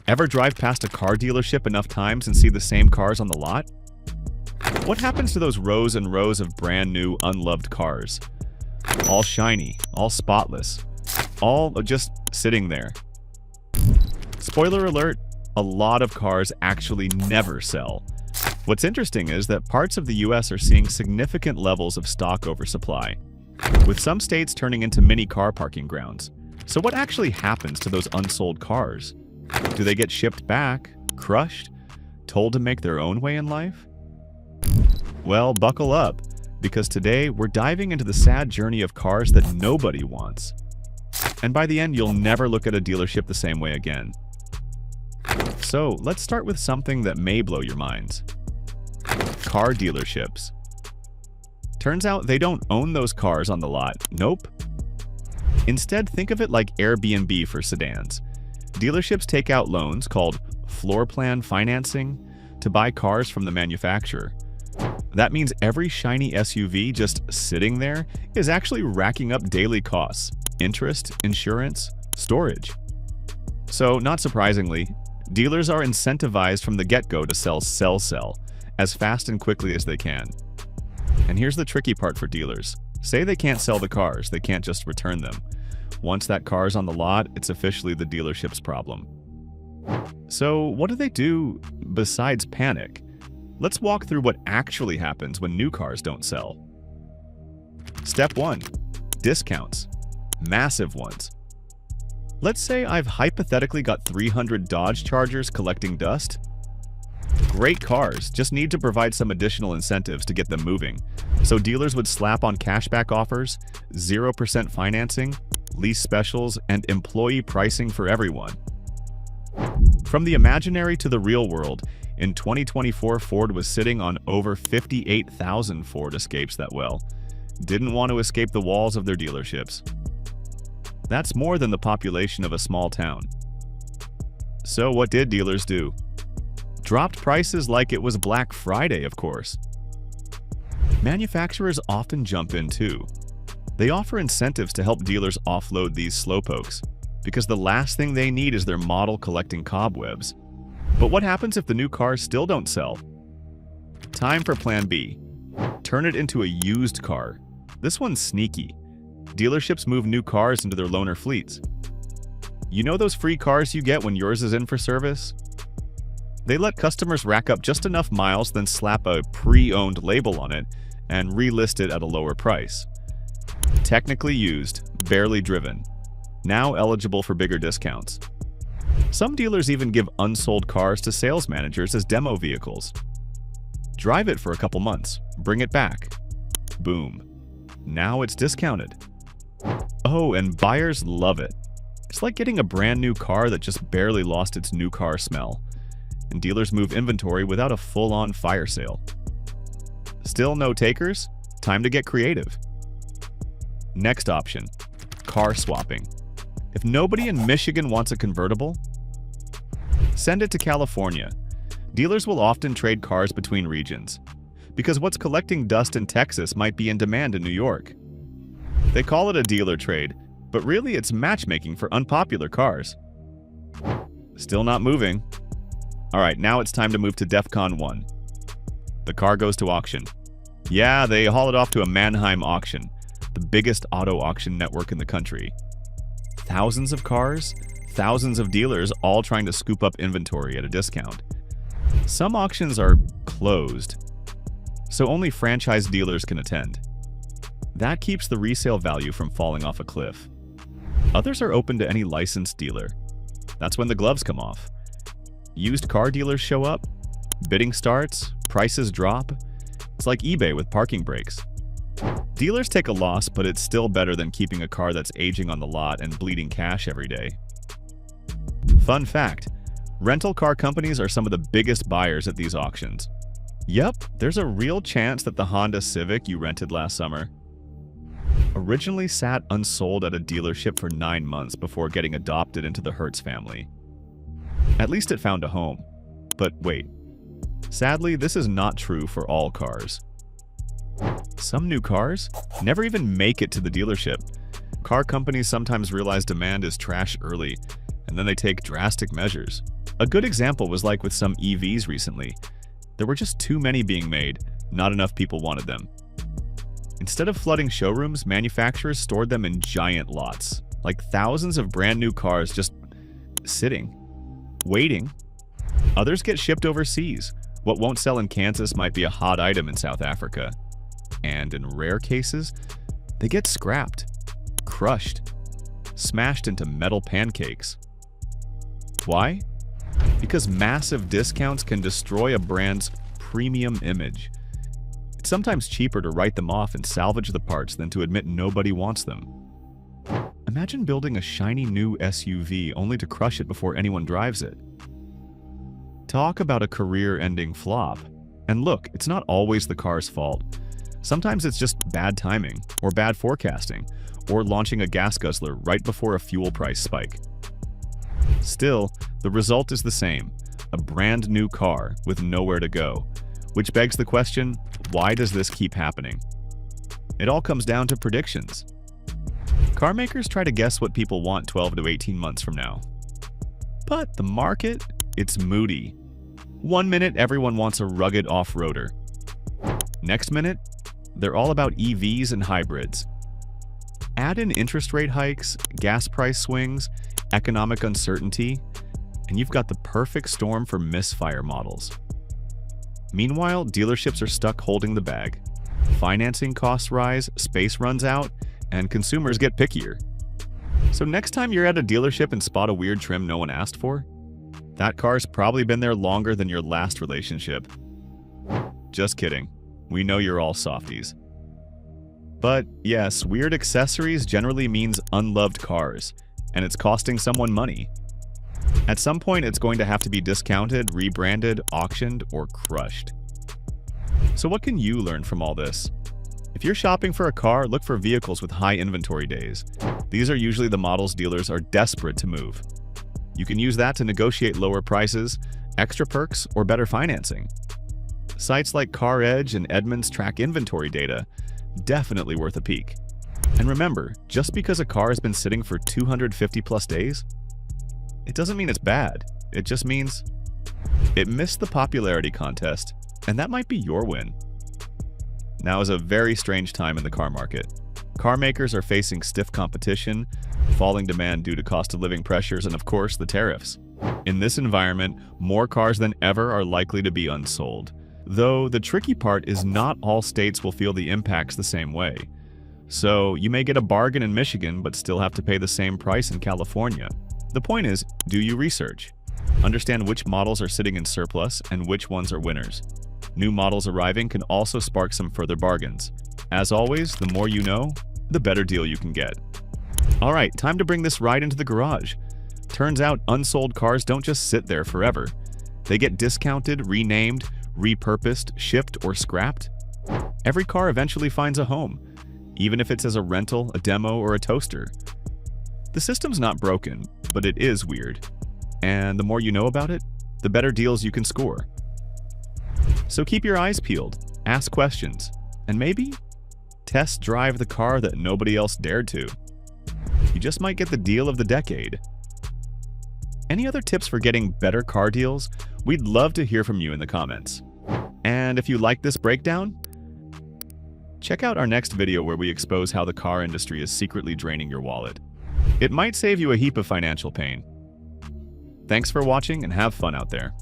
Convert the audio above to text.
Ever drive past a car dealership enough times and see the same cars on the lot? What happens to those rows and rows of brand new, unloved cars? All shiny, all spotless, all just sitting there. Spoiler alert, a lot of cars actually never sell. What's interesting is that parts of the US are seeing significant levels of stock oversupply, with some states turning into mini car parking grounds. So what actually happens to those unsold cars? Do they get shipped back, crushed, told to make their own way in life? Well, buckle up, because today we're diving into the sad journey of cars that nobody wants. And by the end, you'll never look at a dealership the same way again. So let's start with something that may blow your minds. Car dealerships. Turns out they don't own those cars on the lot. Nope. Instead, think of it like Airbnb for sedans. Dealerships take out loans called floor plan financing to buy cars from the manufacturer. That means every shiny SUV just sitting there is actually racking up daily costs: interest, insurance, storage. So, not surprisingly, dealers are incentivized from the get-go to sell as fast and quickly as they can. And here's the tricky part for dealers. Say they can't sell the cars, they can't just return them. Once that car's on the lot, it's officially the dealership's problem. So what do they do besides panic? Let's walk through what actually happens when new cars don't sell. Step 1. Discounts. Massive ones. Let's say I've hypothetically got 300 Dodge Chargers collecting dust. Great cars, just need to provide some additional incentives to get them moving. So dealers would slap on cashback offers, 0% financing, lease specials, and employee pricing for everyone. From the imaginary to the real world, in 2024, Ford was sitting on over 58,000 Ford Escapes that didn't want to escape the walls of their dealerships. That's more than the population of a small town. So what did dealers do? Dropped prices like it was Black Friday, of course. Manufacturers often jump in too. They offer incentives to help dealers offload these slowpokes, because the last thing they need is their model collecting cobwebs. But what happens if the new cars still don't sell? Time for Plan B. Turn it into a used car. This one's sneaky. Dealerships move new cars into their loaner fleets. You know those free cars you get when yours is in for service? They let customers rack up just enough miles, then slap a pre-owned label on it and relist it at a lower price. Technically used, barely driven. Now eligible for bigger discounts. Some dealers even give unsold cars to sales managers as demo vehicles. Drive it for a couple months, bring it back. Boom. Now it's discounted. Oh, and buyers love it. It's like getting a brand new car that just barely lost its new car smell. And dealers move inventory without a full-on fire sale. Still no takers? Time to get creative. Next option, car swapping. If nobody in Michigan wants a convertible, send it to California. Dealers will often trade cars between regions, because what's collecting dust in Texas might be in demand in New York. They call it a dealer trade, but really it's matchmaking for unpopular cars. Still not moving. Alright, now it's time to move to DEFCON 1. The car goes to auction. Yeah, they haul it off to a Manheim auction, the biggest auto auction network in the country. Thousands of cars, thousands of dealers all trying to scoop up inventory at a discount. Some auctions are closed, so only franchise dealers can attend. That keeps the resale value from falling off a cliff. Others are open to any licensed dealer. That's when the gloves come off. Used car dealers show up, bidding starts, prices drop. It's like eBay with parking brakes. Dealers take a loss, but it's still better than keeping a car that's aging on the lot and bleeding cash every day. Fun fact, rental car companies are some of the biggest buyers at these auctions. Yep, there's a real chance that the Honda Civic you rented last summer originally sat unsold at a dealership for 9 months before getting adopted into the Hertz family. At least it found a home. But wait, sadly, this is not true for all cars. Some new cars never even make it to the dealership. Car companies sometimes realize demand is trash early, and then they take drastic measures. A good example was like with some EVs recently. There were just too many being made, not enough people wanted them. Instead of flooding showrooms, manufacturers stored them in giant lots, like thousands of brand new cars just sitting, waiting. Others get shipped overseas. What won't sell in Kansas might be a hot item in South Africa. And in rare cases, they get scrapped, crushed, smashed into metal pancakes. Why? Because massive discounts can destroy a brand's premium image. It's sometimes cheaper to write them off and salvage the parts than to admit nobody wants them. Imagine building a shiny new SUV only to crush it before anyone drives it. Talk about a career-ending flop. And look, it's not always the car's fault. Sometimes it's just bad timing, or bad forecasting, or launching a gas guzzler right before a fuel price spike. Still, the result is the same, a brand new car with nowhere to go, which begs the question, why does this keep happening? It all comes down to predictions. Car makers try to guess what people want 12 to 18 months from now. But the market, it's moody. One minute, everyone wants a rugged off-roader. Next minute, they're all about EVs and hybrids. Add in interest rate hikes, gas price swings, economic uncertainty, and you've got the perfect storm for misfire models. Meanwhile, dealerships are stuck holding the bag. Financing costs rise, space runs out, and consumers get pickier. So next time you're at a dealership and spot a weird trim no one asked for, that car's probably been there longer than your last relationship. Just kidding. We know you're all softies. But yes, weird accessories generally means unloved cars, and it's costing someone money. At some point, it's going to have to be discounted, rebranded, auctioned, or crushed. So what can you learn from all this? If you're shopping for a car, look for vehicles with high inventory days. These are usually the models dealers are desperate to move. You can use that to negotiate lower prices, extra perks, or better financing. Sites like CarEdge and Edmunds track inventory data, definitely worth a peek. And remember, just because a car has been sitting for 250 plus days, it doesn't mean it's bad. It just means it missed the popularity contest, and that might be your win. Now is a very strange time in the car market. Car makers are facing stiff competition, falling demand due to cost of living pressures, and of course, the tariffs. In this environment, more cars than ever are likely to be unsold. Though the tricky part is not all states will feel the impacts the same way. So you may get a bargain in Michigan but still have to pay the same price in California. The point is, do your research. Understand which models are sitting in surplus and which ones are winners. New models arriving can also spark some further bargains. As always, the more you know, the better deal you can get. Alright, time to bring this ride into the garage. Turns out unsold cars don't just sit there forever. They get discounted, renamed, repurposed, shipped, or scrapped. Every car eventually finds a home, even if it's as a rental, a demo, or a toaster. The system's not broken, but it is weird. And the more you know about it, the better deals you can score. So keep your eyes peeled, ask questions, and maybe test drive the car that nobody else dared to. You just might get the deal of the decade. Any other tips for getting better car deals? We'd love to hear from you in the comments. And if you like this breakdown, check out our next video where we expose how the car industry is secretly draining your wallet. It might save you a heap of financial pain. Thanks for watching and have fun out there.